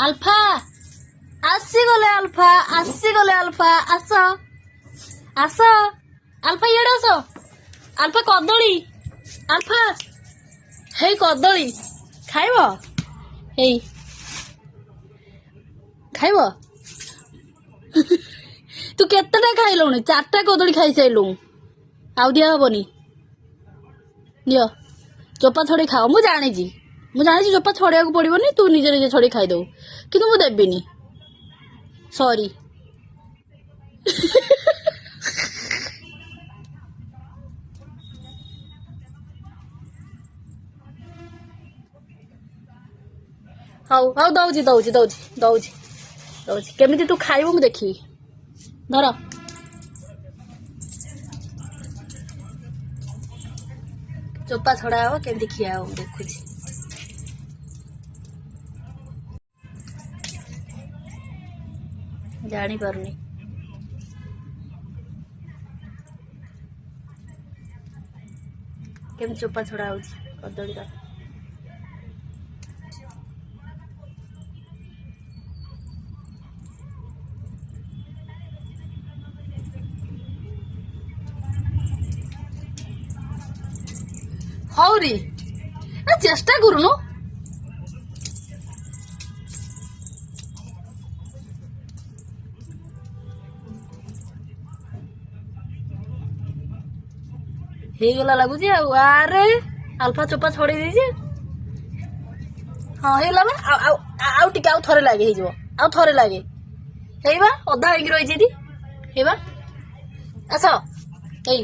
alpha আসিগলে alpha আসিগলে alpha আস আস alpha ইয়েডে আস alpha কদলী alpha হেই কদলী খাইব হেই খাইব তু কেতেটা খাইলুনি 4টা কদলী খাইসাইলু আউ দিয়া হবনি নিଅ ଚୋପା ଛଡେଇ ଖାଅ ମୁଁ ଜାଣିଛି ଚୋପା ଛଡେଇବାକୁ ପଡିବନି ତୁ ନିଜେ ନିଜେ ଛଡେଇ ଖାଇଦବୁ କିନ୍ତୁ ମୁଁ ଦେବିନି ସରି ହଉ ହଉ ଦଉଛି ଦଉଛି ଦଉଛି ଦଉଛି ଦଉଛି କେମିତି ତୁ ଖାଇବୁ ମୁଁ ଦେଖିବି ଧର ଚୋପା ଛଡା ହବ କେମିତି ଖିଆ ହବ ମୁଁ ଦେଖୁଛି ଜାଣିପାରୁନି କେମିତି ଚୋପା ଛଡା ହଉଛି କଦଳୀର ହଉରି ଚେଷ୍ଟା କରୁନୁ ହେଇଗଲା ଲାଗୁଛି ଆଉ ଆରେ ଆଲଫା ଚୋପା ଛଡେଇ ଦେଇଛି ହଁ ହେଇଗଲା ବା ଆଉ ଟିକେ ଆଉ ଥରେ ଲାଗେ ହେଇଯିବ ଆଉ ଥରେ ଲାଗେ ହେଇବା ଅଧା ହେଇକି ରହିଛି ଏଠି ହେଇବା ଆସ ହେଇ